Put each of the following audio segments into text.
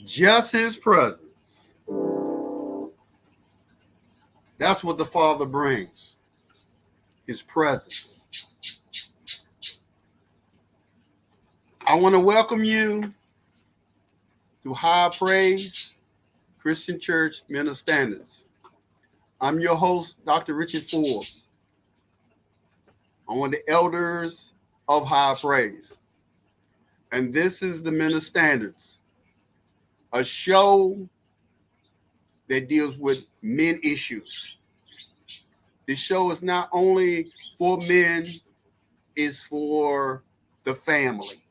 Just his presence. That's what the Father brings. His presence. I want to welcome you to High Praise Christian Church Men of Standards. I'm your host, Dr. Richard Forbes. I'm one of the elders of High Praise. And this is the Men of Standards, a show that deals with men issues. This show is not only for men, it's for the family.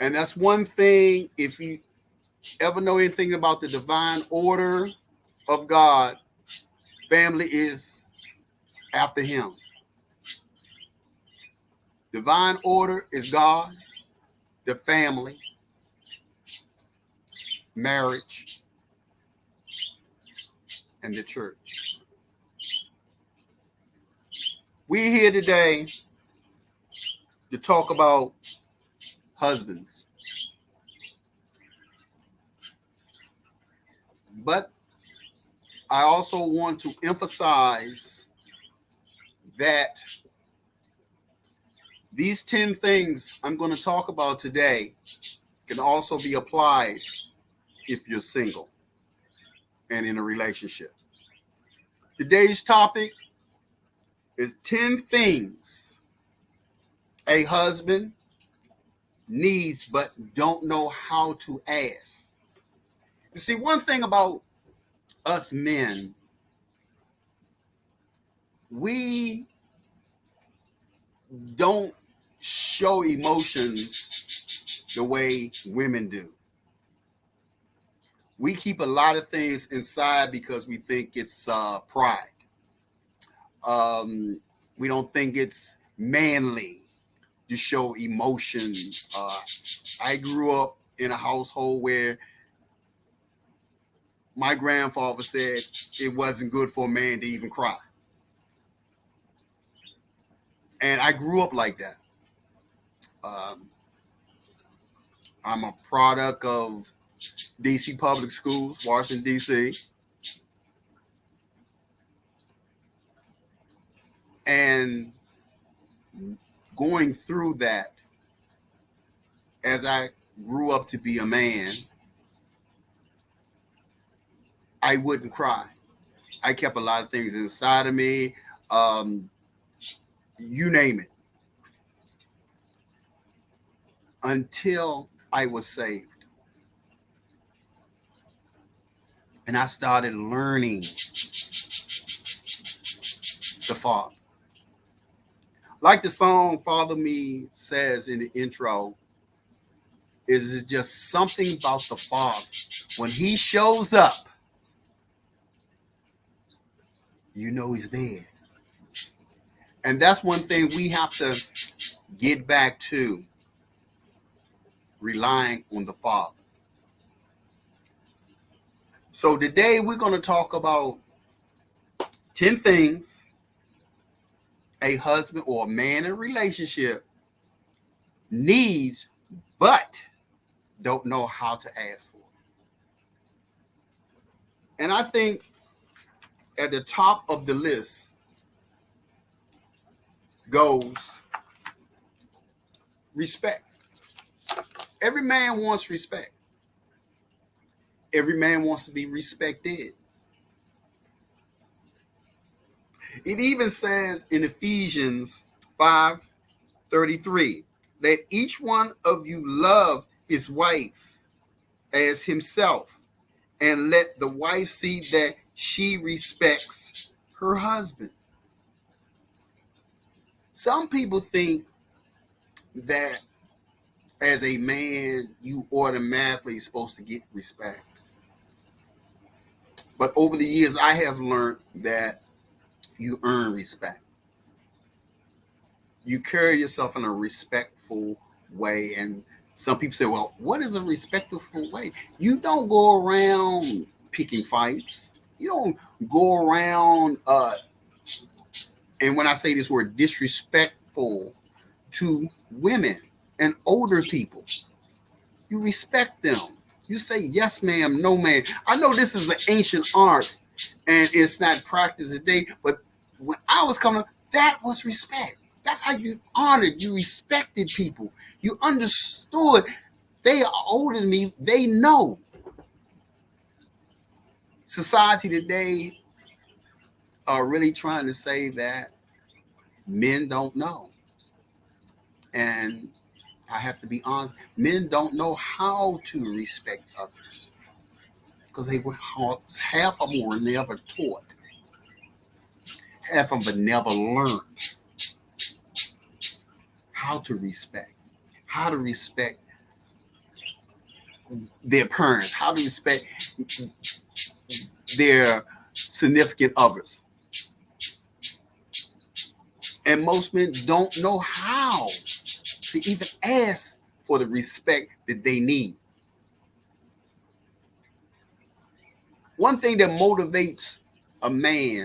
And that's one thing, if you ever know anything about the divine order of God, family is after him. Divine order is God, the family, marriage, and the church. We're here today to talk about husbands. But I also want to emphasize that these 10 things I'm going to talk about today can also be applied if you're single and in a relationship. Today's topic is 10 things a husband needs but don't know how to ask. You see, one thing about us men, we don't show emotions the way women do. We keep a lot of things inside because we think it's pride. We don't think it's manly to show emotions. I grew up in a household where my grandfather said it wasn't good for a man to even cry. And I grew up like that. I'm a product of DC public schools, Washington, D.C. And going through that, as I grew up to be a man, I wouldn't cry. I kept a lot of things inside of me. You name it. Until I was saved. And I started learning the Father. Like the song Father Me says in the intro, is just something about the Father. When he shows up, you know he's there. And that's one thing we have to get back to, relying on the Father. So today we're going to talk about 10 things a husband or a man in a relationship needs, but don't know how to ask for. And I think at the top of the list goes respect. Every man wants respect. Every man wants to be respected. It even says in Ephesians 5:33, let each one of you love his wife as himself, and let the wife see that she respects her husband. Some people think that as a man, you automatically supposed to get respect. But over the years, I have learned that you earn respect. You carry yourself in a respectful way. And some people say, well, what is a respectful way? You don't go around picking fights. You don't go around, and when I say this word, disrespectful to women and older people. You respect them. You say yes, ma'am, no, ma'am. I know this is an ancient art and it's not practiced today, but when I was coming up, that was respect. That's how you honored, you respected people. You understood they are older than me, they know. Society today are really trying to say that men don't know. And I have to be honest, men don't know how to respect others because they were half of them were never taught, half of them never learned how to respect their parents, how to respect their significant others. And most men don't know how to even ask for the respect that they need. One thing that motivates a man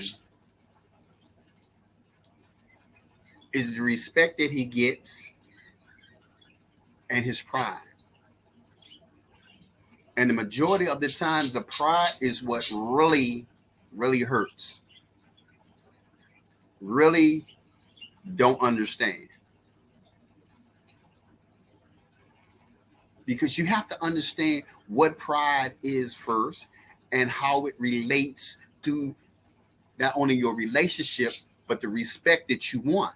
is the respect that he gets and his pride. And the majority of the time, the pride is what really, really hurts. Really don't understand. Because you have to understand what pride is first and how it relates to not only your relationship, but the respect that you want.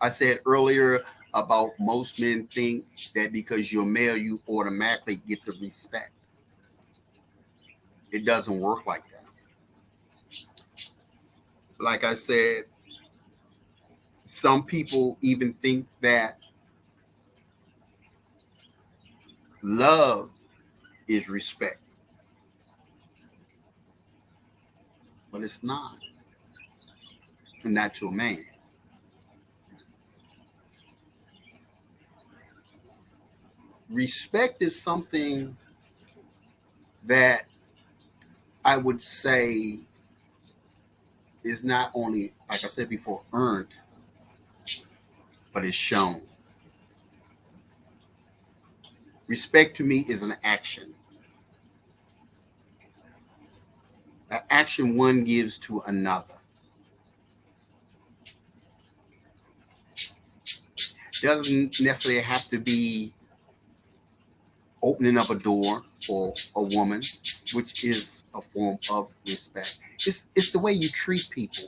I said earlier about most men think that because you're male, you automatically get the respect. It doesn't work like that. Like I said, some people even think that love is respect, but it's not. Not to a man. Respect is something that I would say is not only, like I said before, earned, but is shown. Respect to me is an action. An action one gives to another. Doesn't necessarily have to be opening up a door for a woman, which is a form of respect. It's the way you treat people.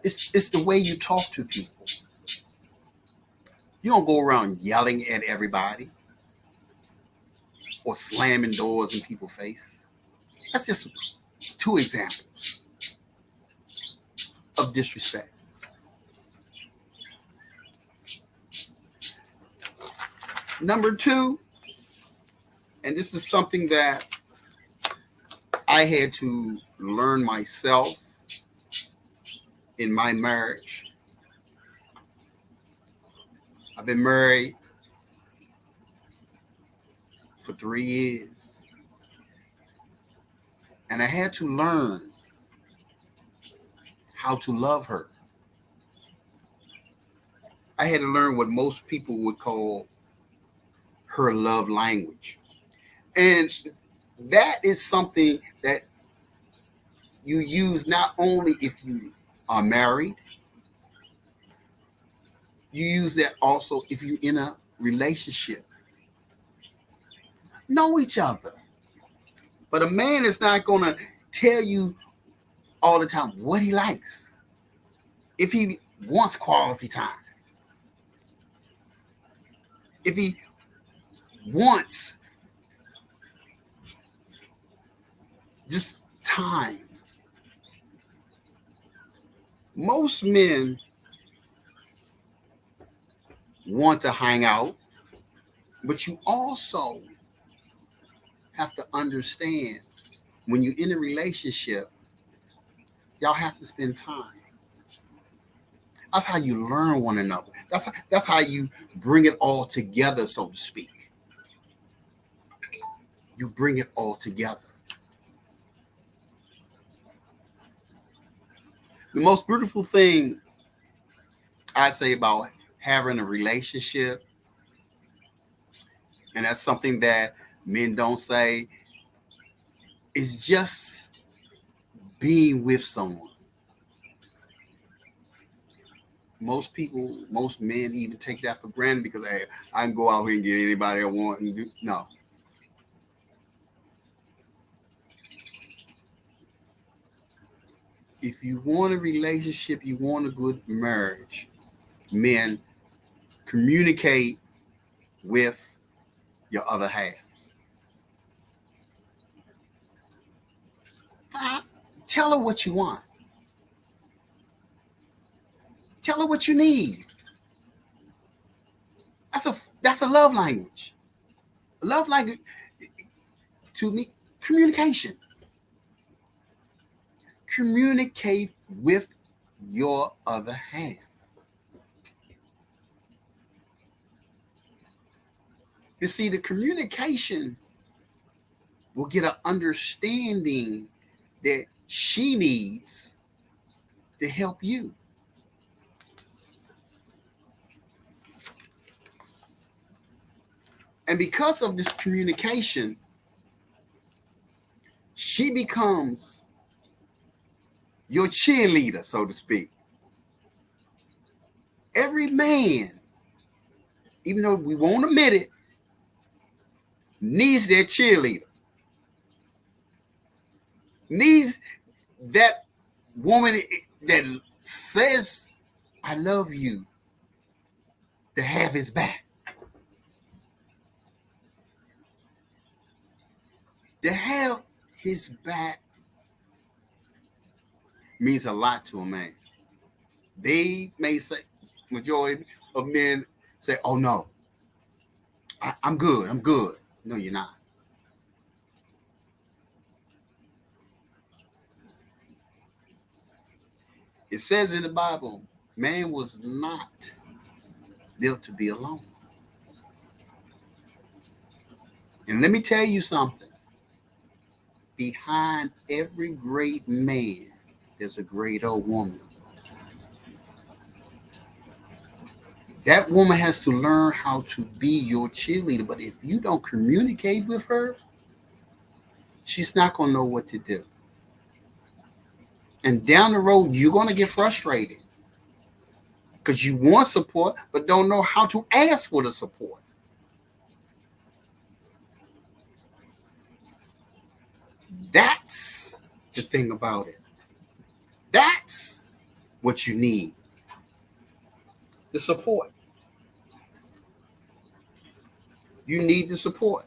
It's the way you talk to people. You don't go around yelling at everybody or slamming doors in people's face. That's just two examples of disrespect. Number two, and this is something that I had to learn myself in my marriage. I've been married for 3 years. And I had to learn how to love her. I had to learn what most people would call her love language. And that is something that you use not only if you are married, you use that also if you're in a relationship. Know each other. But a man is not going to tell you all the time what he likes. If he wants quality time, if he wants just time. Most men want to hang out, but you also have to understand when you're in a relationship, y'all have to spend time. That's how you learn one another. That's how you bring it all together, so to speak. You bring it all together. The most beautiful thing I say about having a relationship And that's something that men don't say. It's just being with someone. Most people, most men even take that for granted because, hey, I can go out here and get anybody I want. And do. No. If you want a relationship, you want a good marriage, men, communicate with your other half. Tell her what you want. Tell her what you need. That's a love language. A love language to me, communication. Communicate with your other half. You see, the communication will get an understanding that she needs to help you. And because of this communication, she becomes your cheerleader, so to speak. Every man, even though we won't admit it, needs their cheerleader. Needs that woman that says, I love you, to have his back. To have his back means a lot to a man. They may say, majority of men say, oh no, I'm good. No, you're not. It says in the Bible, man was not built to be alone. And let me tell you something. Behind every great man, there's a great old woman. That woman has to learn how to be your cheerleader. But if you don't communicate with her, she's not going to know what to do. And down the road, you're going to get frustrated because you want support, but don't know how to ask for the support. That's the thing about it. That's what you need. The support. You need the support.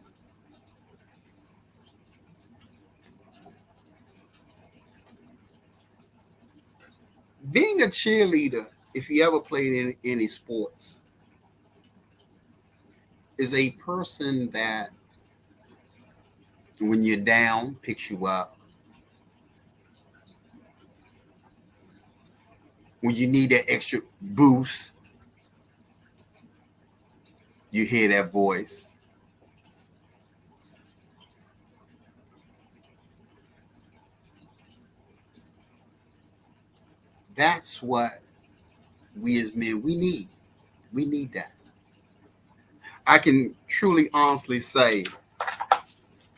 Being a cheerleader, if you ever played in any sports, is a person that when you're down, picks you up. When you need that extra boost, you hear that voice. That's what we as men, we need. We need that. I can truly, honestly say,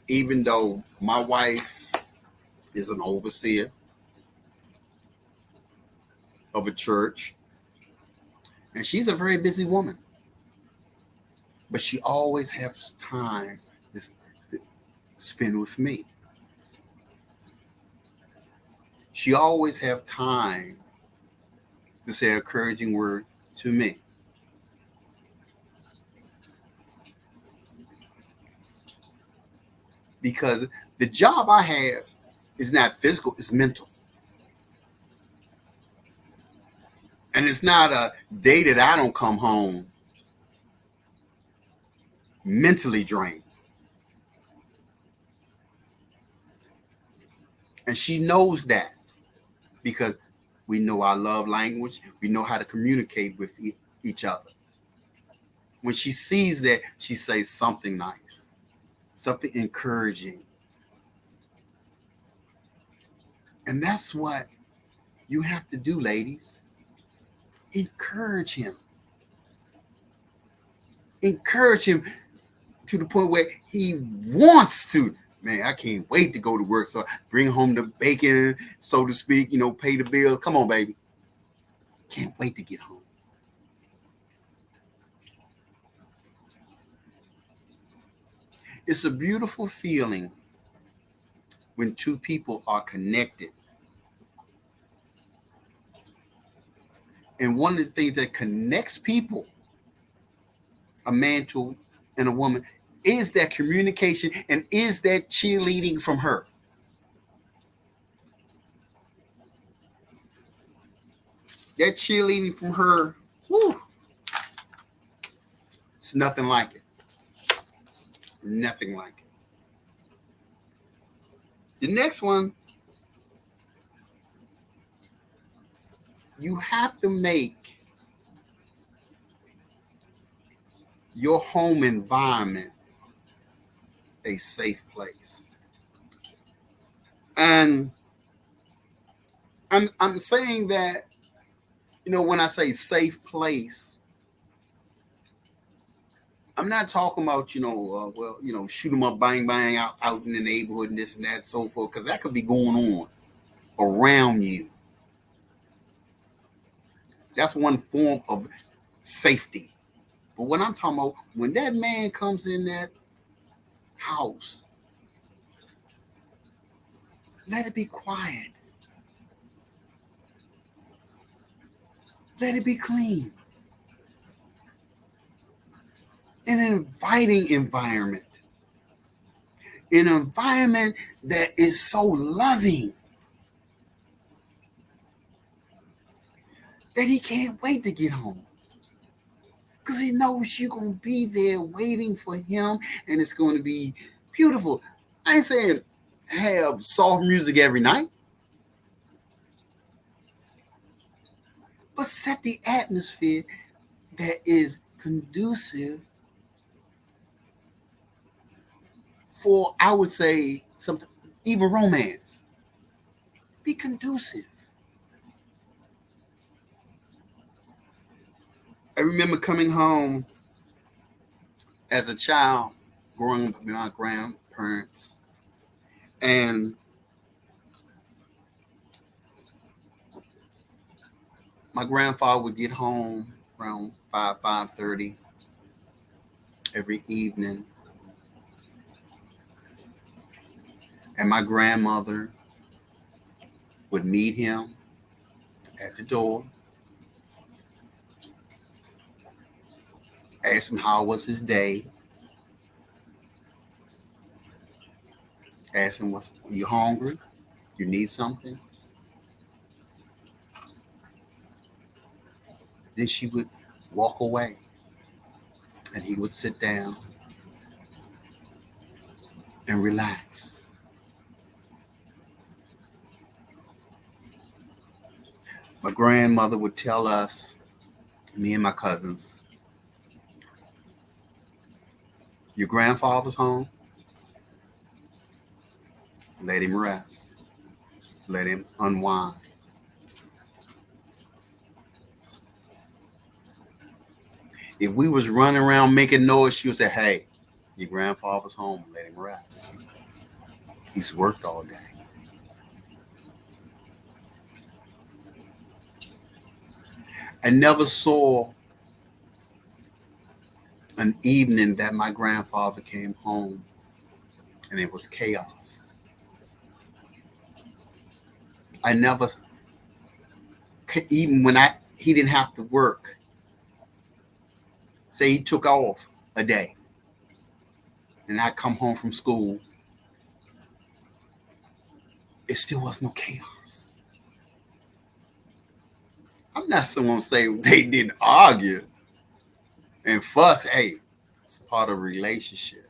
even though my wife is an overseer of a church, and she's a very busy woman, but she always has time to spend with me. She always have time to say an encouraging word to me. Because the job I have is not physical, it's mental. And it's not a day that I don't come home mentally drained. And she knows that because we know our love language. We know how to communicate with each other. When she sees that, she says something nice, something encouraging. And that's what you have to do, ladies. Encourage him. Encourage him. to the point where he wants to. Man, I can't wait to go to work. So bring home the bacon, so to speak, pay the bills. Come on, baby. Can't wait to get home. It's a beautiful feeling when two people are connected. And one of the things that connects people, a man to and a woman, is that communication and is that cheerleading from her. That cheerleading from her, whew, it's nothing like it. Nothing like it. The next one, you have to make your home environment a safe place. And I'm saying that, when I say safe place, I'm not talking about, shoot 'em up, bang, bang, out in the neighborhood and this and that, so forth, because that could be going on around you. That's one form of safety. But what I'm talking about, when that man comes in that house, let it be quiet. Let it be clean. An inviting environment. An environment that is so loving that he can't wait to get home. Because he knows you're going to be there waiting for him and it's going to be beautiful. I ain't saying have soft music every night, but set the atmosphere that is conducive for, I would say, something, even romance. Be conducive. I remember coming home as a child, growing up with my grandparents, and my grandfather would get home around 5:30 every evening. And my grandmother would meet him at the door, ask him how was his day, ask him, are you hungry? You need something? Then she would walk away and he would sit down and relax. My grandmother would tell us, me and my cousins, your grandfather's home, let him rest. Let him unwind. If we was running around making noise, she would say, hey, your grandfather's home, let him rest. He's worked all day. I never saw an evening that my grandfather came home and it was chaos. I never, even when he didn't have to work, say he took off a day and I come home from school, it still was no chaos. I'm not someone to say they didn't argue and fuss. Hey, it's part of a relationship.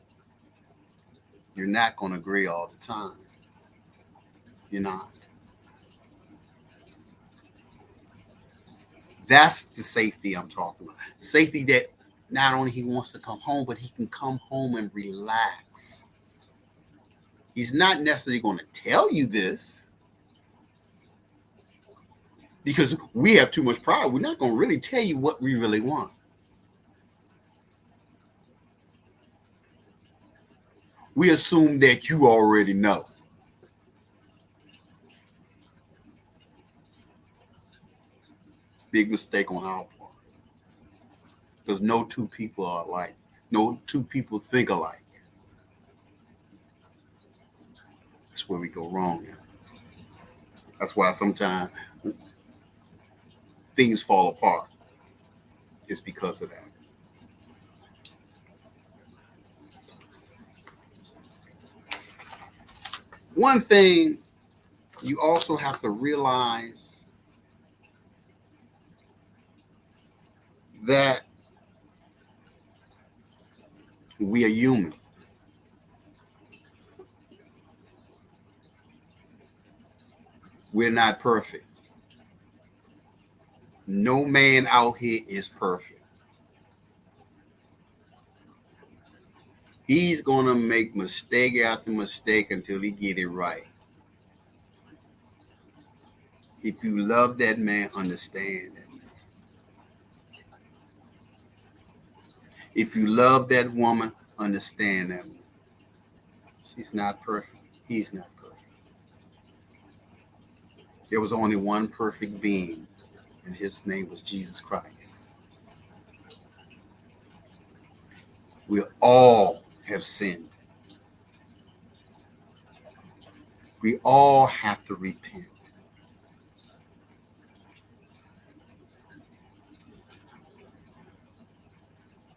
You're not going to agree all the time. You're not. That's the safety I'm talking about. Safety that not only he wants to come home, but he can come home and relax. He's not necessarily going to tell you this because we have too much pride. We're not going to really tell you what we really want. we assume that you already know. Big mistake on our part. Because no two people are alike. No two people think alike. That's where we go wrong now. That's why sometimes things fall apart. It's because of that. One thing you also have to realize that we are human. We're not perfect. No man out here is perfect. He's going to make mistake after mistake until he get it right. If you love that man, understand that man. If you love that woman, understand that woman. She's not perfect. He's not perfect. There was only one perfect being, and his name was Jesus Christ. We all have sinned. We all have to repent.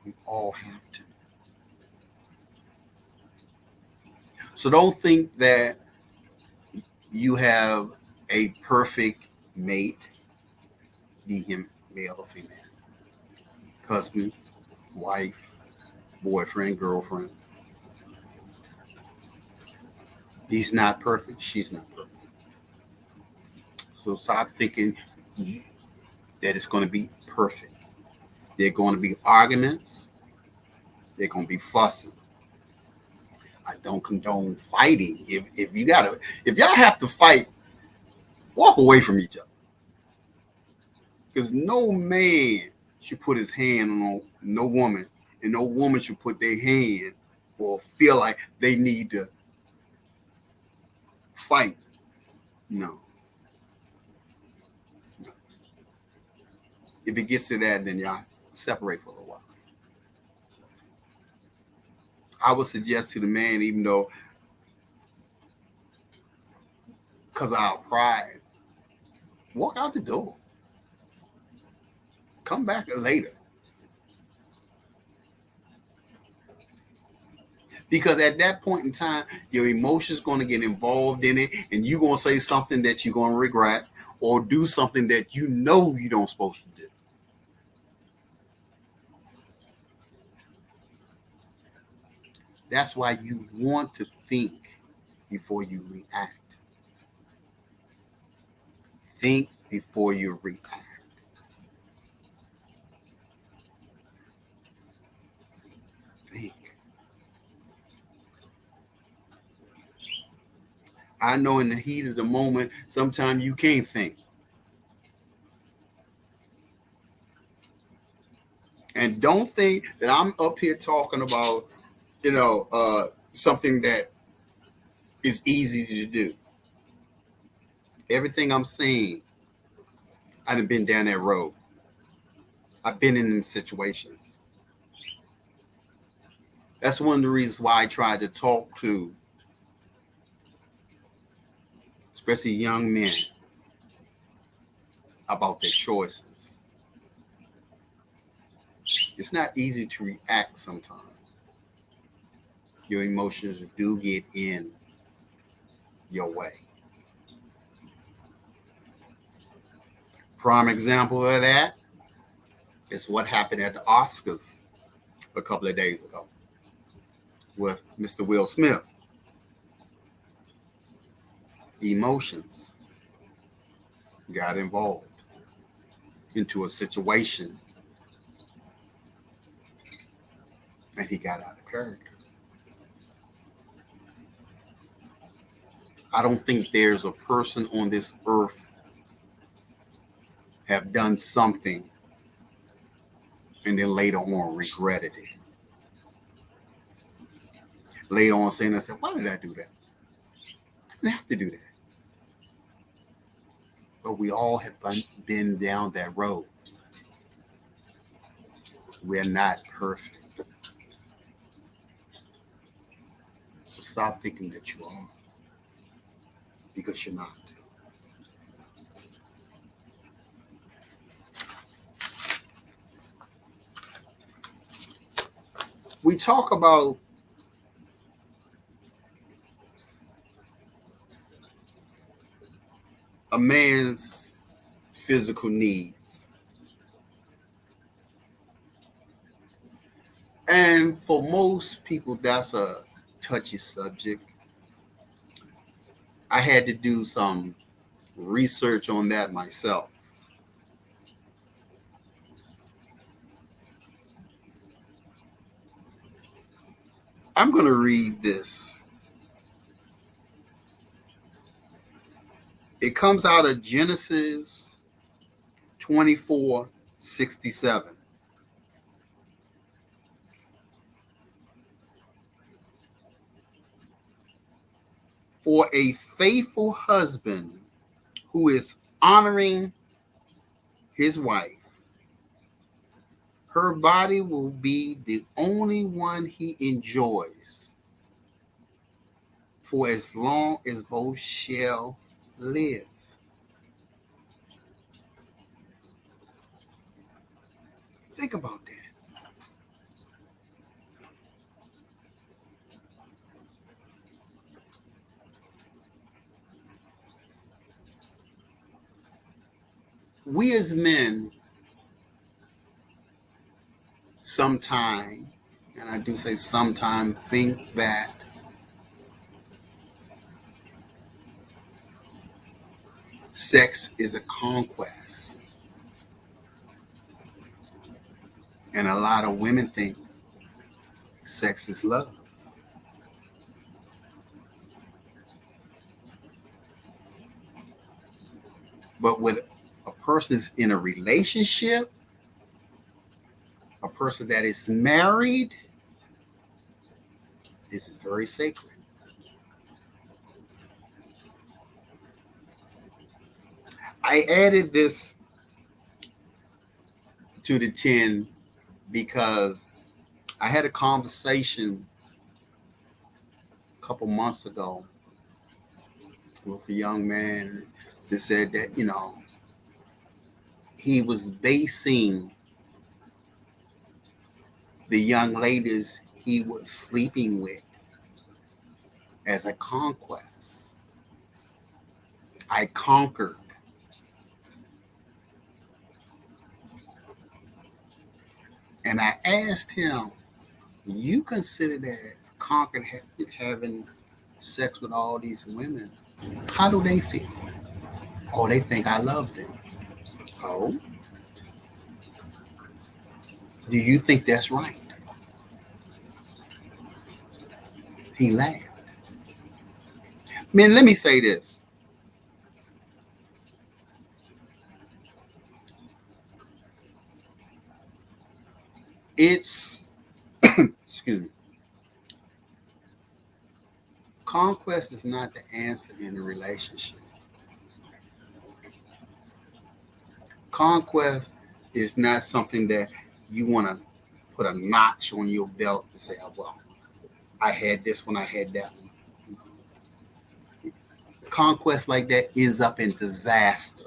We all have to. So don't think that you have a perfect mate, be him male or female, husband, wife, boyfriend, girlfriend. He's not perfect. She's not perfect. So stop thinking that it's going to be perfect. There are going to be arguments. They're going to be fussing. I don't condone fighting. If y'all have to fight, walk away from each other. Because no man should put his hand on no woman, and no woman should put their hand or feel like they need to fight. No. If it gets to that, then y'all separate for a little while. I would suggest to the man, even though, because of our pride, walk out the door. Come back later. Because at that point in time, your emotions going to get involved in it, and you're going to say something that you're going to regret, or do something that you know you don't supposed to do. That's why you want to think before you react. Think before you react. Think. I know in the heat of the moment, sometimes you can't think. And don't think that I'm up here talking about, something that is easy to do. Everything I'm saying, I've been down that road. I've been in them situations. That's one of the reasons why I try to talk to, especially young men, about their choices. It's not easy to react sometimes. Your emotions do get in your way. Prime example of that is what happened at the Oscars a couple of days ago with Mr. Will Smith. Emotions got involved into a situation, and he got out of character. I don't think there's a person on this earth have done something and then later on regretted it. later on saying, I said, why did I do that? I didn't have to do that. But we all have been down that road. We're not perfect. So stop thinking that you are, because you're not. We talk about a man's physical needs. And for most people, that's a touchy subject. I had to do some research on that myself. I'm going to read this. It comes out of Genesis 24:67. For a faithful husband who is honoring his wife, her body will be the only one he enjoys for as long as both shall live. Think about that. We as men sometimes, and I do say sometimes, think that sex is a conquest. And a lot of women think sex is love. But when a person's in a relationship, a person that is married, is very sacred. I added this to the 10 because I had a conversation a couple months ago with a young man that said that, he was basing the young ladies he was sleeping with as a conquest. I conquered. And I asked him, you consider that as conquered, having sex with all these women? How do they feel? Oh, they think I love them. Oh, do you think that's right? He laughed. Man, let me say this. It's, excuse me, conquest is not the answer in a relationship. Conquest is not something that you want to put a notch on your belt and say, oh, well, I had this one, I had that one. Conquest like that ends up in disaster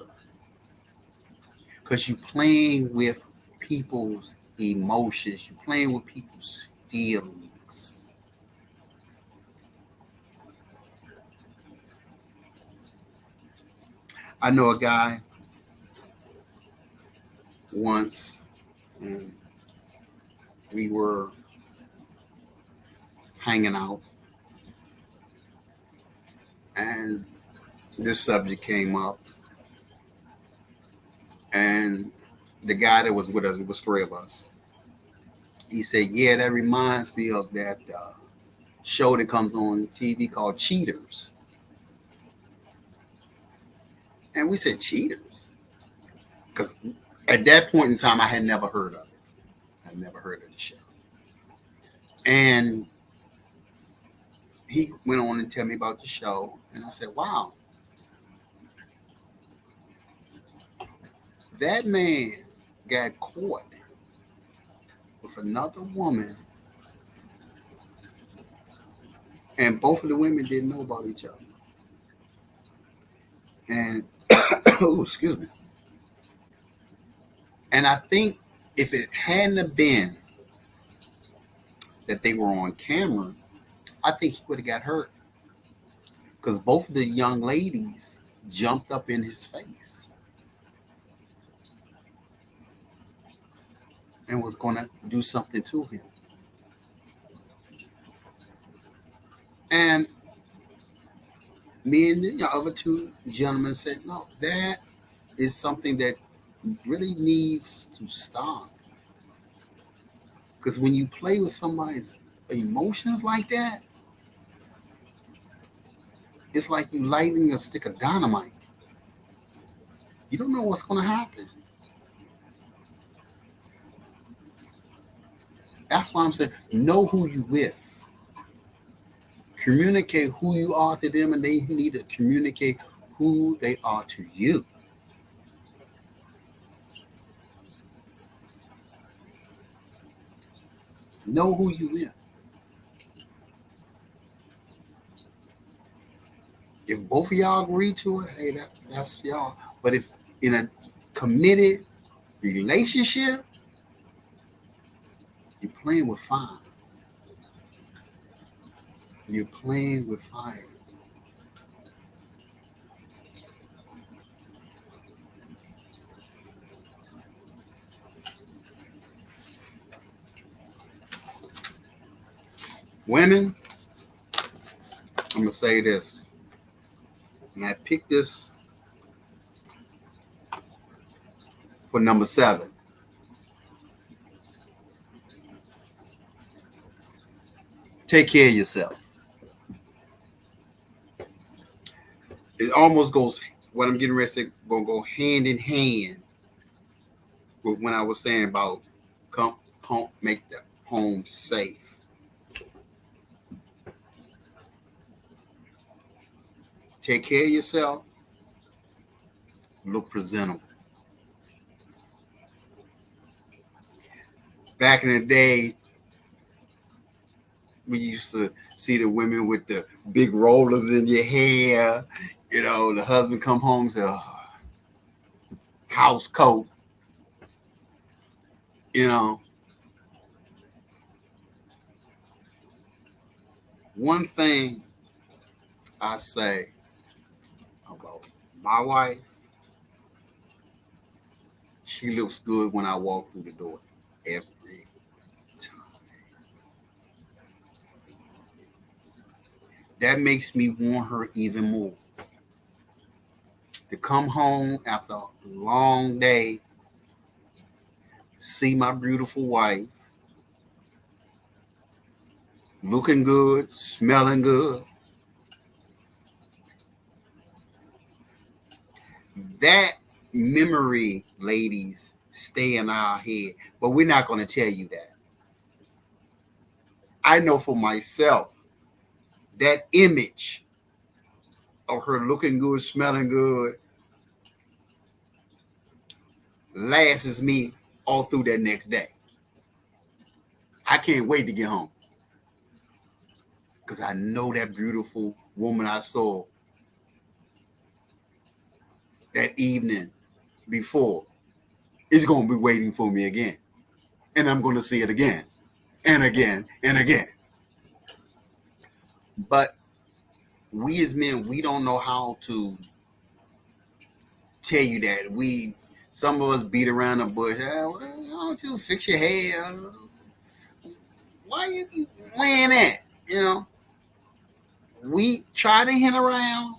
because you're playing with people's emotions, you're playing with people's feelings. I know a guy once, and we were hanging out, and this subject came up, and the guy that was with us, it was three of us, he said, yeah, that reminds me of that show that comes on TV called Cheaters. And we said, Cheaters? Because at that point in time, I had never heard of it. I'd never heard of the show. And he went on and tell me about the show, and I said, wow, that man got caught with another woman, and both of the women didn't know about each other. And oh, excuse me. And I think if it hadn't have been that they were on camera, I think he would have got hurt, because both of the young ladies jumped up in his face and was going to do something to him. And me and the other two gentlemen said, no, that is something that really needs to stop. Because when you play with somebody's emotions like that, it's like you lighting a stick of dynamite. You don't know what's going to happen. That's why I'm saying, know who you with. Communicate who you are to them, and they need to communicate who they are to you. Know who you with. If both of y'all agree to it, hey, that's y'all. But if in a committed relationship, you're playing with fire. You're playing with fire. Women, I'm going to say this. And I picked this for number 7. Take care of yourself. It almost goes, what I'm getting ready to say, going to go hand in hand with when I was saying about come home, make the home safe. Take care of yourself. Look presentable. Back in the day, we used to see the women with the big rollers in your hair. You know, the husband come home and say, oh, house coat. You know, one thing I say about my wife, she looks good when I walk through the door every time. That makes me want her even more. To come home after a long day, see my beautiful wife, looking good, smelling good. That memory, ladies, stay in our head. But we're not going to tell you that. I know for myself, that image of her looking good, smelling good, lasts me all through that next day. I can't wait to get home, because I know that beautiful woman I saw that evening before is going to be waiting for me again. And I'm going to see it again and again and again. But we as men, we don't know how to tell you that. Some of us beat around the bush. Well, why don't you fix your hair? Why you keep wearing that? You know, we try to hint around,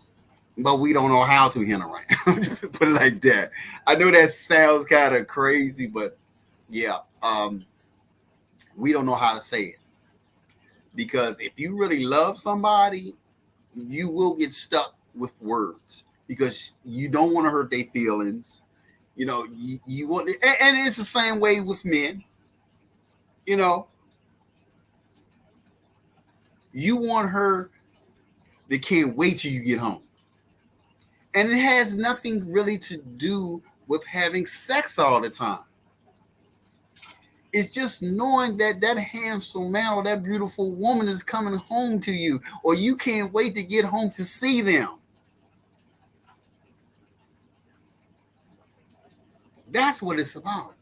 but we don't know how to hint around. Put it like that. I know that sounds kind of crazy, but yeah, we don't know how to say it. Because if you really love somebody, you will get stuck with words, because you don't want to hurt their feelings. You know, you want, and it's the same way with men. You know, you want her They can't wait till you get home. And it has nothing really to do with having sex all the time. It's just knowing that that handsome man or that beautiful woman is coming home to you, or you can't wait to get home to see them. That's what it's about.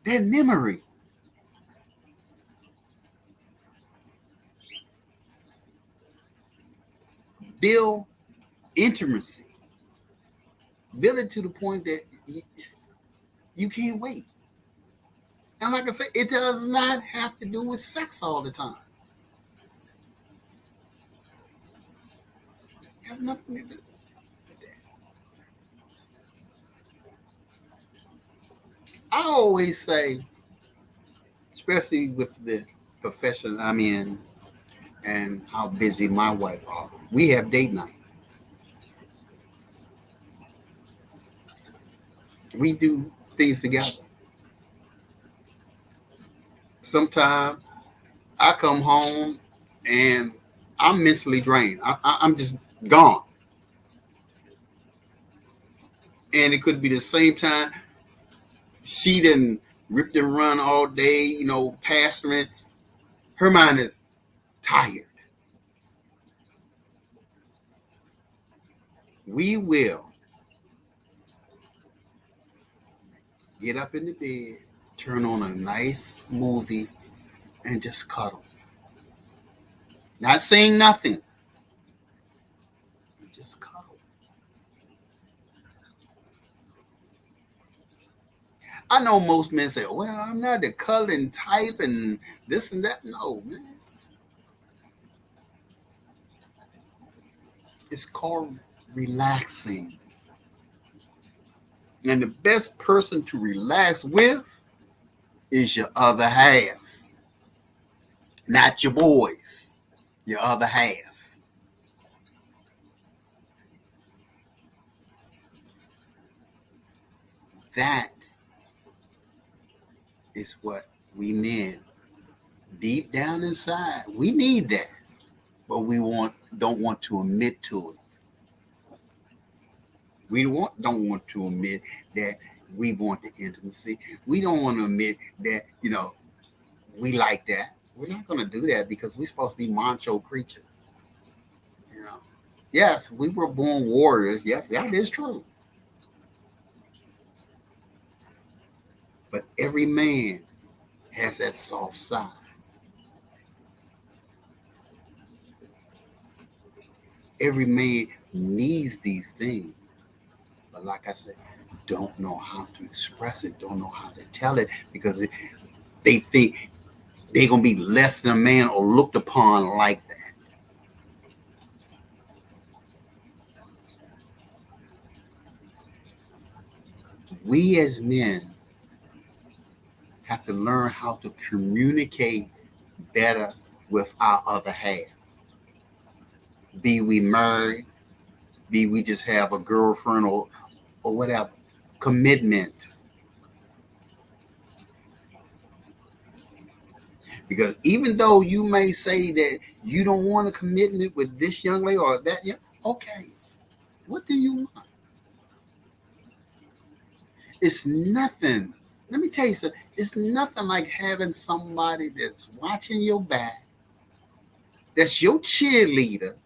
That memory. Build intimacy. Build it to the point that you can't wait. And like I said, it does not have to do with sex all the time. It has nothing to do with that. I always say, especially with the profession I'm in and how busy my wife is, we have date night. We do things together. Sometimes I come home and I'm mentally drained. I'm just gone. And it could be the same time she didn't rip and run all day, pastoring. Her mind is tired. We will get up in the bed, turn on a nice movie, and just cuddle. Not saying nothing. Just cuddle. I know most men say, well, I'm not the cuddling type and this and that. No, man. It's called relaxing. And the best person to relax with is your other half. Not your boys, your other half. That is what we men, deep down inside, we need that. But we don't want to admit to it. We don't want to admit that we want the intimacy. We don't want to admit that, we like that. We're not going to do that because we're supposed to be macho creatures. Yes, we were born warriors. Yes, that is true. But every man has that soft side. Every man needs these things. But like I said, don't know how to express it, don't know how to tell it because they think they're going to be less than a man or looked upon like that. We as men have to learn how to communicate better with our other half. Be we married, be we just have a girlfriend or whatever. Commitment. Because even though you may say that you don't want a commitment with this young lady or that young, okay, what do you want? It's nothing. Let me tell you something. It's nothing like having somebody that's watching your back, that's your cheerleader,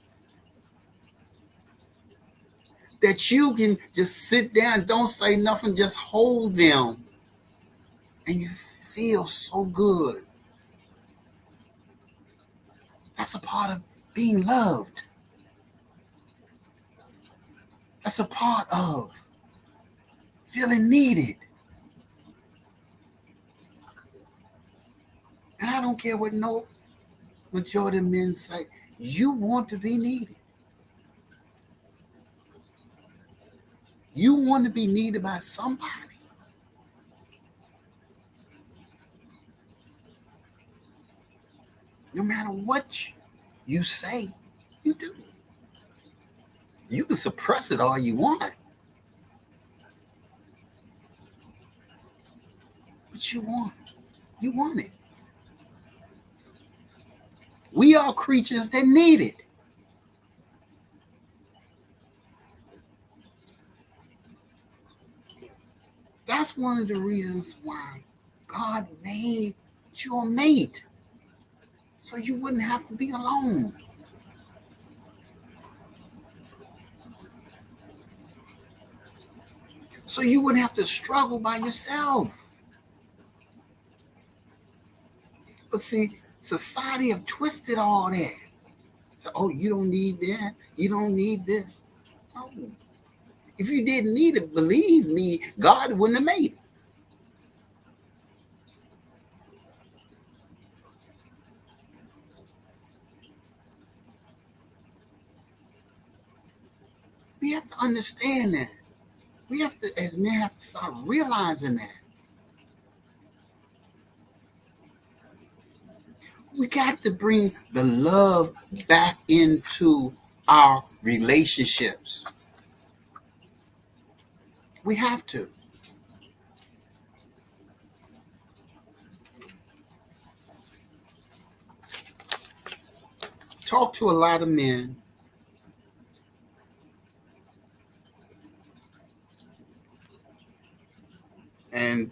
that you can just sit down, don't say nothing, just hold them, and you feel so good. That's a part of being loved. That's a part of feeling needed. And I don't care what no majority of men say. You want to be needed. You want to be needed by somebody. No matter what you say, you do. You can suppress it all you want. But you want it. We are creatures that need it. That's one of the reasons why God made you a mate, so you wouldn't have to be alone. So you wouldn't have to struggle by yourself. But see, society have twisted all that. So, oh, you don't need that. You don't need this. No. If you didn't need it, believe me, God wouldn't have made it. We have to understand that. We have to, as men, have to start realizing that. We got to bring the love back into our relationships. We have to. Talk to a lot of men, and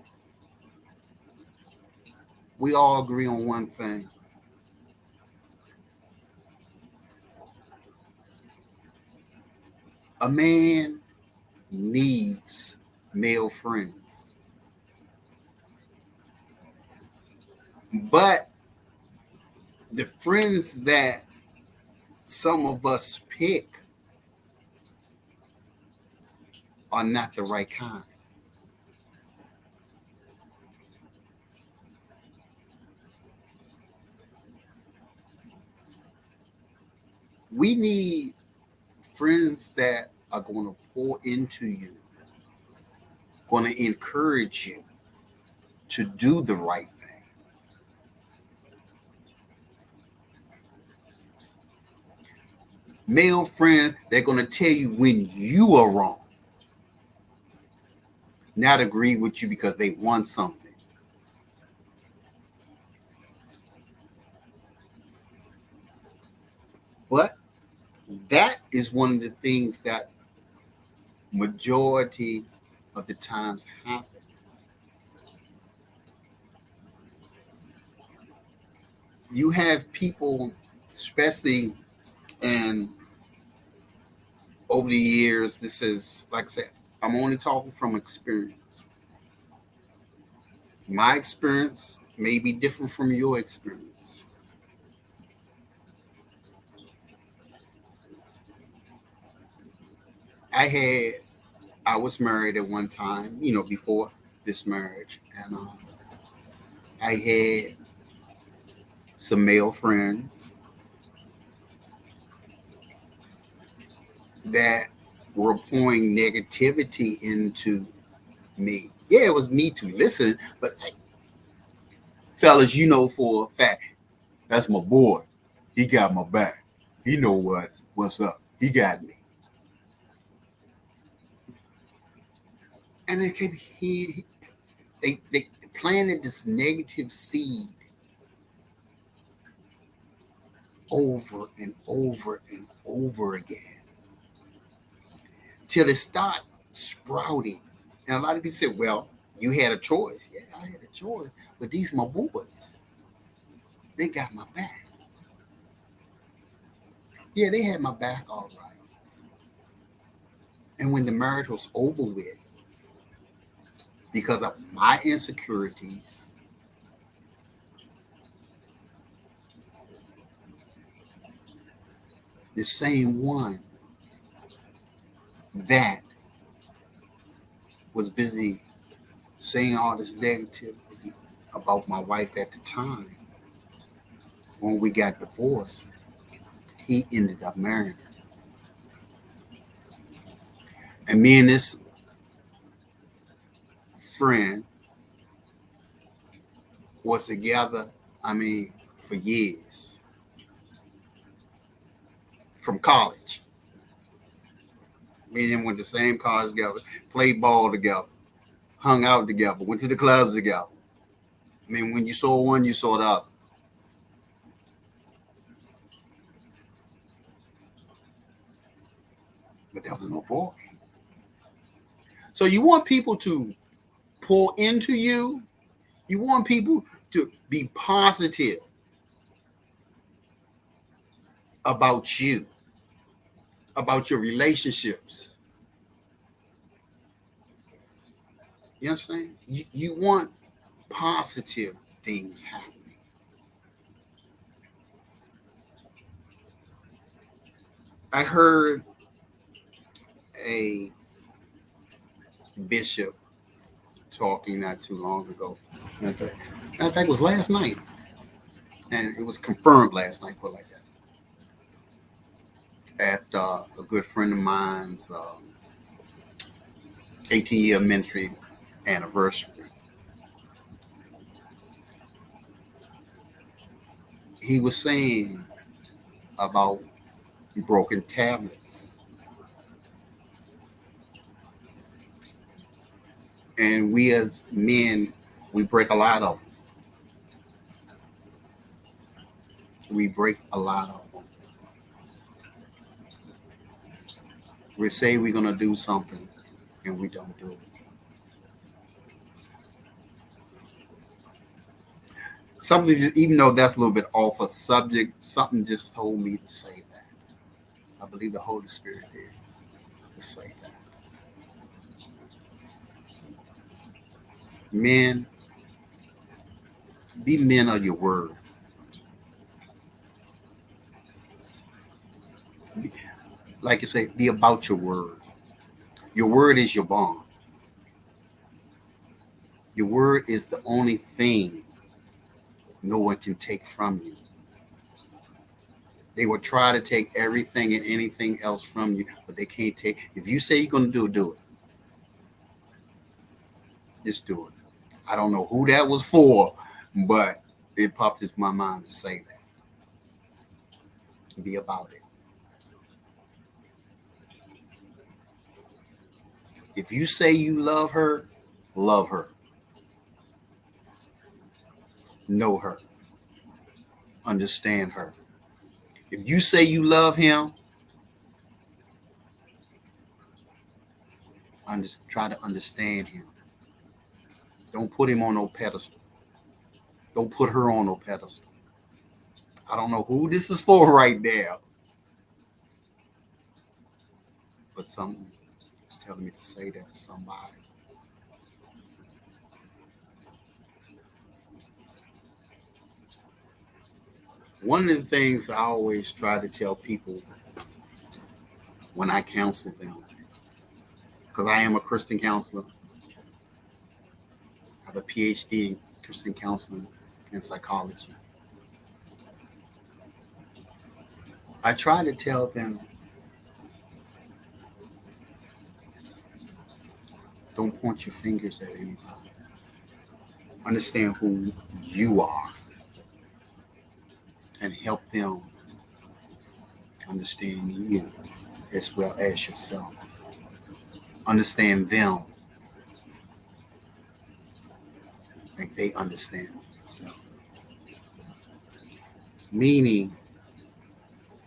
we all agree on one thing. A man needs male friends. But the friends that some of us pick are not the right kind. We need friends that are going to pour into you, going to encourage you to do the right thing. Male friends, they're going to tell you when you are wrong, not agree with you because they want something. But that is one of the things that majority of the times happen. You have people, especially, and over the years, this is, like I said, I'm only talking from experience. My experience may be different from your experience. I was married at one time, before this marriage, and I had some male friends that were pouring negativity into me. Yeah, it was me to listen, but hey, fellas, for a fact, that's my boy. He got my back. He know what's up. He got me. And they planted this negative seed over and over and over again till it start sprouting. And a lot of people say, well, you had a choice. Yeah, I had a choice. But these my boys. They got my back. Yeah, they had my back all right. And when the marriage was over with, because of my insecurities, the same one that was busy saying all this negativity about my wife at the time, when we got divorced, he ended up marrying her. And me and this friend was together, for years. From college. Me and him went to the same college together, played ball together, hung out together, went to the clubs together. When you saw one, you saw the other. There was no boy. So you want people to pour into you. You want people to be positive about you, about your relationships. You understand? You want positive things happening. I heard a bishop talking not too long ago. Matter of fact, it was last night. And it was confirmed last night, put like that, at a good friend of mine's 18-year ministry anniversary. He was saying about broken tablets. And we as men, we break a lot of them. We break a lot of them. We say we're going to do something and we don't do it. Something, even though that's a little bit off a subject, something just told me to say that. I believe the Holy Spirit did to say that. Men, be men of your word. Like you say, be about your word. Your word is your bond. Your word is the only thing no one can take from you. They will try to take everything and anything else from you, but they can't take. If you say you're going to do it. Just do it. I don't know who that was for, but it popped into my mind to say that. Be about it. If you say you love her, love her. Know her. Understand her. If you say you love him, try to understand him. Don't put him on no pedestal. Don't put her on no pedestal. I don't know who this is for right now, but something is telling me to say that to somebody. One of the things I always try to tell people when I counsel them, because I am a Christian counselor, I have a PhD in Christian counseling and psychology. I try to tell them, don't point your fingers at anybody. Understand who you are and help them understand you as well as yourself. Understand them like they understand themselves. Meaning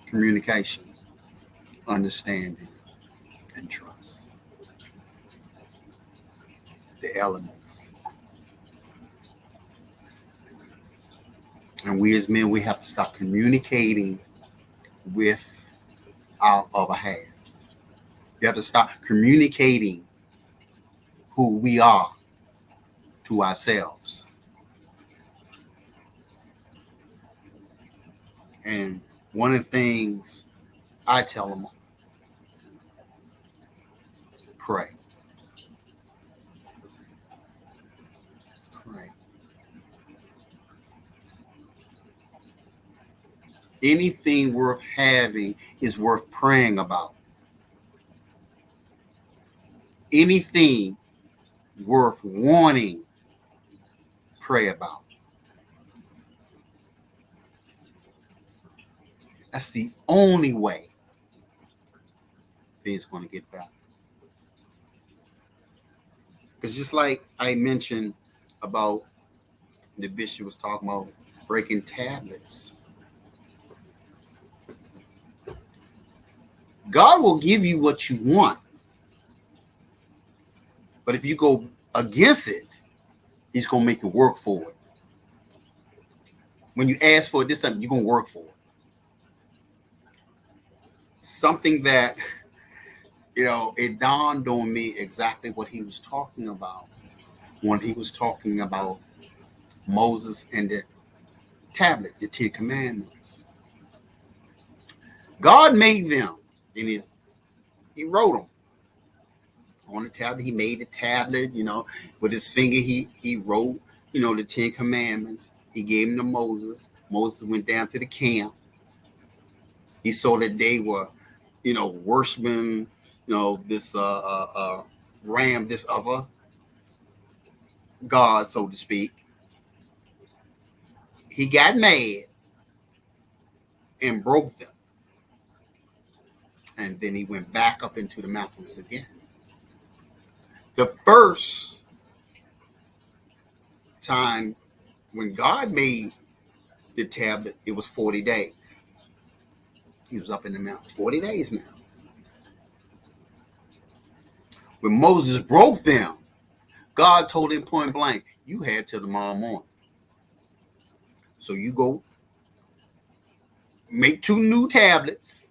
communication, understanding, and trust. The elements. And we as men, we have to stop communicating with our other half. We have to stop communicating who we are to ourselves. And one of the things I tell them, pray. Pray. Anything worth having is worth praying about. Anything worth wanting, pray about. That's the only way things going to get better. Because just like I mentioned about the bishop was talking about breaking tablets. God will give you what you want. But if you go against it, he's going to make you work for it. When you ask for it this time, you're going to work for it. Something that, it dawned on me exactly what he was talking about when he was talking about Moses and the tablet, the 10 Commandments. God made them, and he wrote them on the tablet. He made the tablet, with his finger. He wrote, the 10 Commandments. He gave them to Moses. Moses went down to the camp. He saw that they were, worshiping, this ram, this other god, so to speak. He got mad and broke them. And then he went back up into the mountains again. The first time when God made the tablet, it was 40 days. He was up in the mountain 40 days now. When Moses broke them, God told him point blank, you had till tomorrow morning. So you go make 2 new tablets,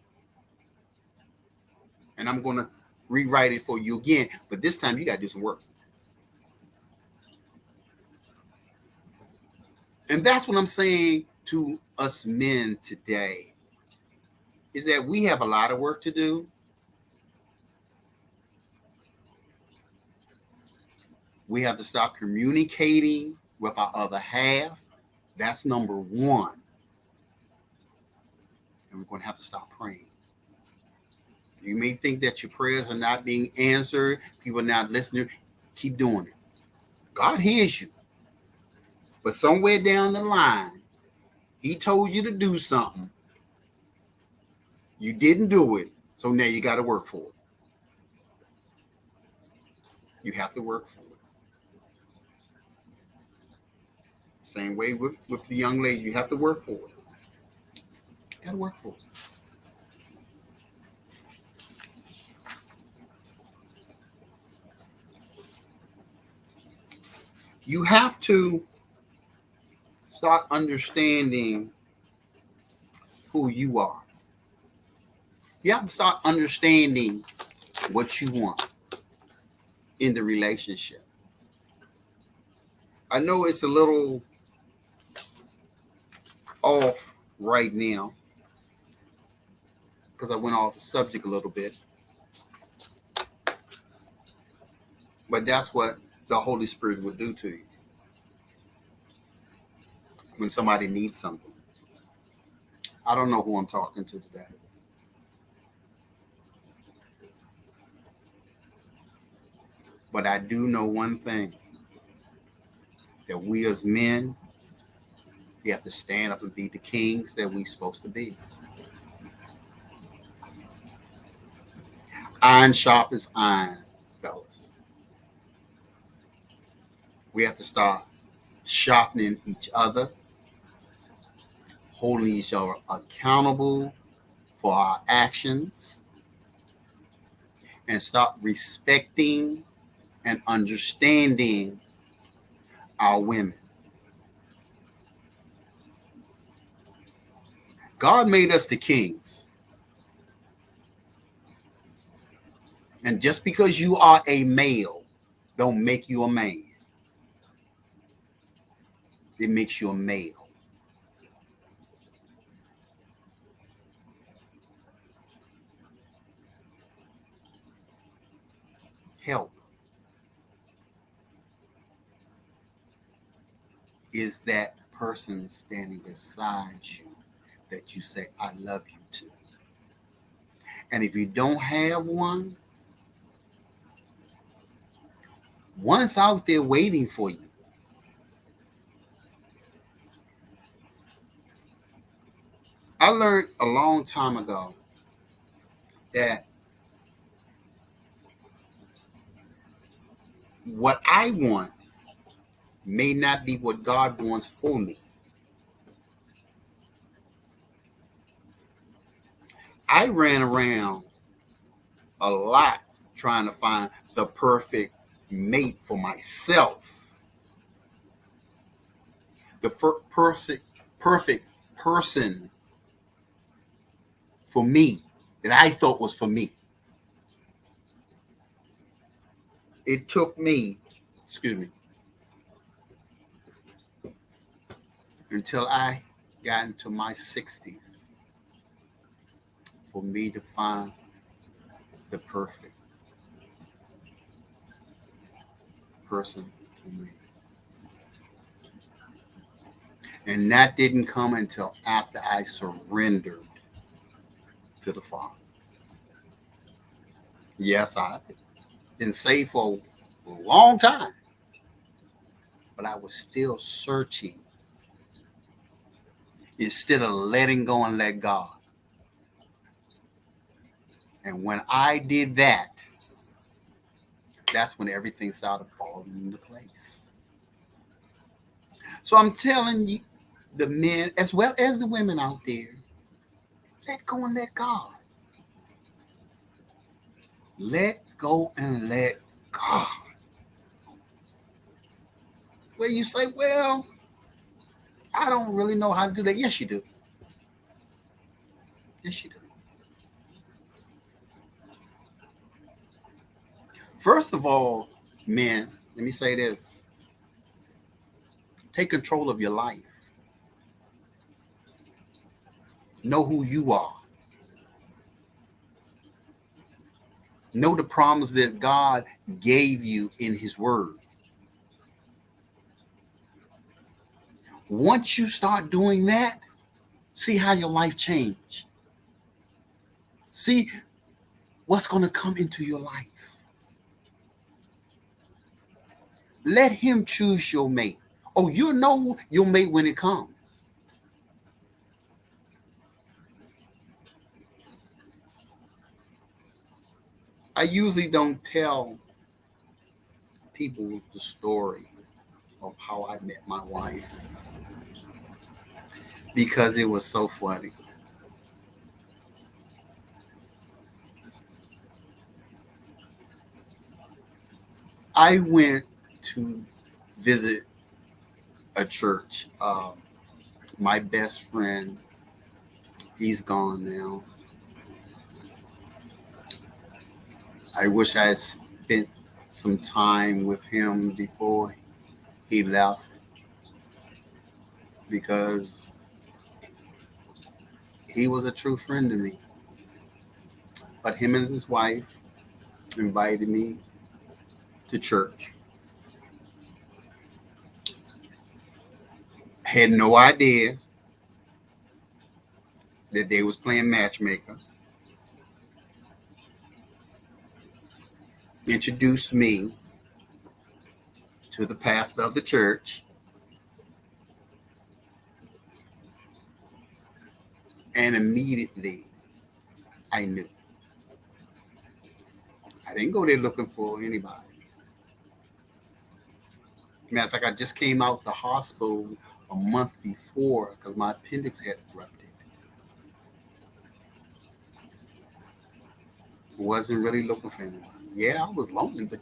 and I'm going to rewrite it for you again. But this time you got to do some work. And that's what I'm saying to us men today, is that we have a lot of work to do. We have to start communicating with our other half. That's number one. And we're going to have to start praying. You may think that your prayers are not being answered. People are not listening. Keep doing it. God hears you. But somewhere down the line, he told you to do something. You didn't do it. So now you got to work for it. You have to work for it. Same way with the young lady. You have to work for it. You got to work for it. You have to start understanding who you are. You have to start understanding what you want in the relationship. I know it's a little off right now because I went off the subject a little bit. But that's what the Holy Spirit will do to you when somebody needs something. I don't know who I'm talking to today. But I do know one thing, that we as men, we have to stand up and be the kings that we're supposed to be. Iron sharpens iron, fellas. We have to start sharpening each other, holding each other accountable for our actions, and start respecting and understanding our women. God made us the kings. And just because you are a male, don't make you a man. It makes you a male. Help is that person standing beside you that you say, I love you to. And if you don't have one, one's out there waiting for you. I learned a long time ago that what I want may not be what God wants for me. I ran around a lot trying to find the perfect mate for myself, the perfect person for me that I thought was for me. It took me, excuse me, until I got into my 60s for me to find the perfect person for me. And that didn't come until after I surrendered to the Father. Yes, I've been saved for a long time, but I was still searching instead of letting go and let God. And when I did that, that's when everything started falling into place. So I'm telling you, the men as well as the women out there, let go and let God. Let go and let God. Well, you say, well, I don't really know how to do that. Yes, you do. Yes, you do. First of all, men, let me say this. Take control of your life. Know who you are. Know the promise that God gave you in his word. Once you start doing that, see how your life change. See what's going to come into your life. Let him choose your mate. Oh, you'll know your mate when it comes. I usually don't tell people the story of how I met my wife because it was so funny. I went to visit a church. My best friend, he's gone now. I wish I had spent some time with him before he left because he was a true friend to me. But him and his wife invited me to church. Had no idea that they was playing matchmaker. Introduced me to the pastor of the church. And immediately I knew. I didn't go there looking for anybody. Matter of fact, I just came out the hospital a month before because my appendix had erupted. Wasn't really looking for anybody. Yeah, I was lonely, but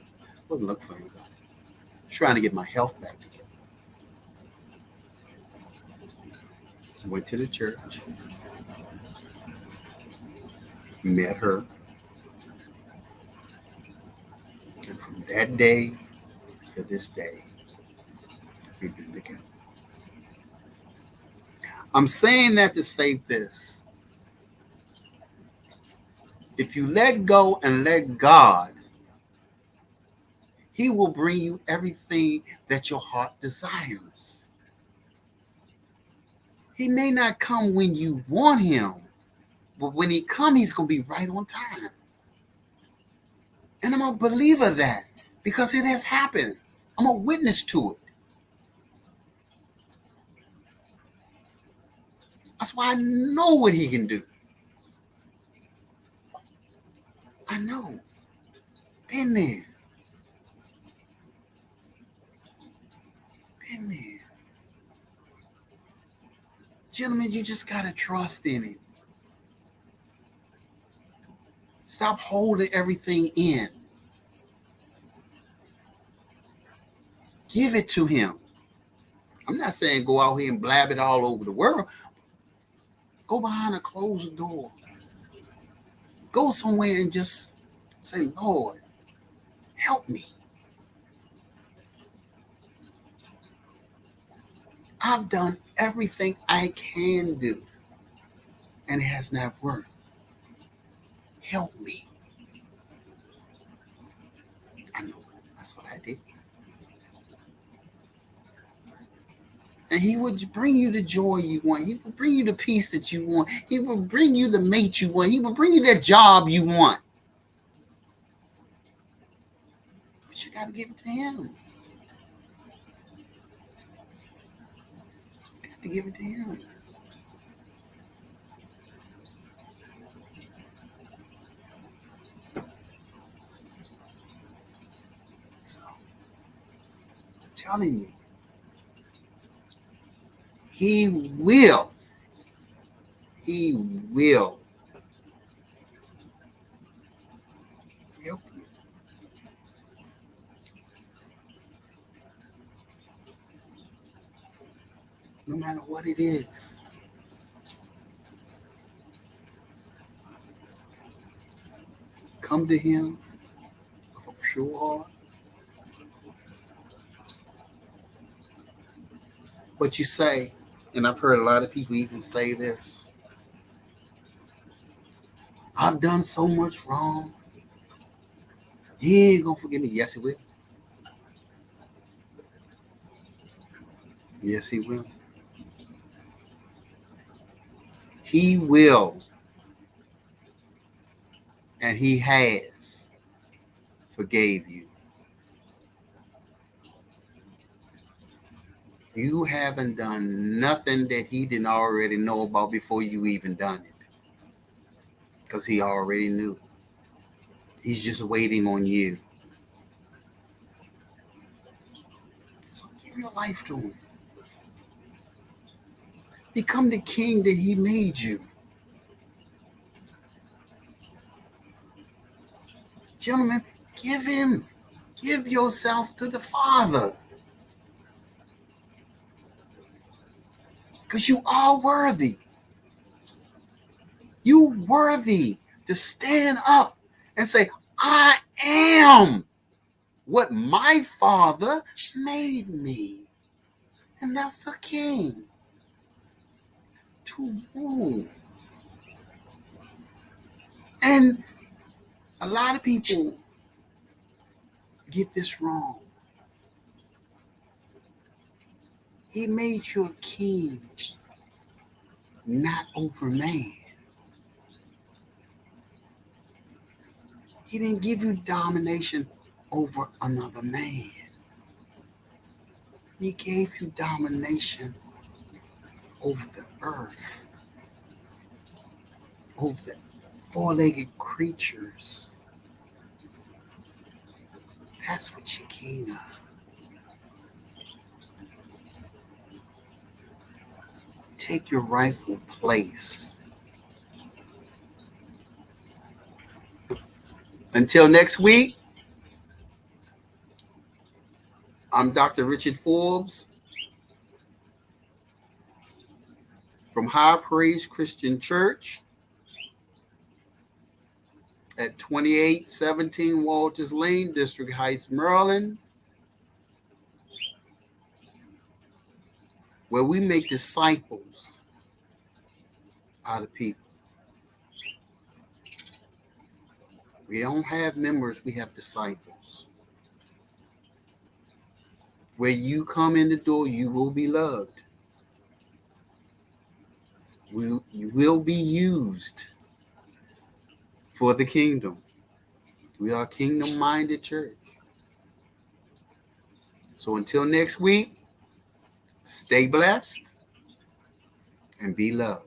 wasn't looking for anybody. Trying to get my health back together. Went to the church, met her, and from that day to this day, we've been together. I'm saying that to say this. If you let go and let God, he will bring you everything that your heart desires. He may not come when you want him, but when he comes, he's going to be right on time. And I'm a believer of that because it has happened. I'm a witness to it. That's why I know what he can do. I know. Been there. Been there. Gentlemen, you just got to trust in him. Stop holding everything in. Give it to him. I'm not saying go out here and blab it all over the world. Go behind a closed door. Go somewhere and just say, Lord, help me. I've done everything I can do, and it has not worked. Help me. I know that's what I did. And he would bring you the joy you want. He would bring you the peace that you want. He would bring you the mate you want. He would bring you that job you want. But you got to give it to him. You got to give it to him. So, I'm telling you, he will. He will help you. No matter what it is. Come to him with a pure heart. But you say, and I've heard a lot of people even say this, I've done so much wrong. He ain't gonna forgive me. Yes, he will. Yes, he will. He will. And he has forgave you. You haven't done nothing that he didn't already know about before you even done it. Because he already knew. He's just waiting on you. So give your life to him. Become the king that he made you. Gentlemen, give yourself to the Father. Because you are worthy. You worthy to stand up and say, I am what my Father made me. And that's the king. To rule. And a lot of people get this wrong. He made you a king, not over man. He didn't give you domination over another man. He gave you domination over the earth, over the four-legged creatures. That's what you're king of. Take your rightful place. Until next week, I'm Dr. Richard Forbes from High Praise Christian Church at 2817 Walters Lane, District Heights, Maryland, where we make disciples out of people. We don't have members, we have disciples. Where you come in the door, you will be loved. You will be used for the kingdom. We are a kingdom-minded church. So until next week, stay blessed and be loved.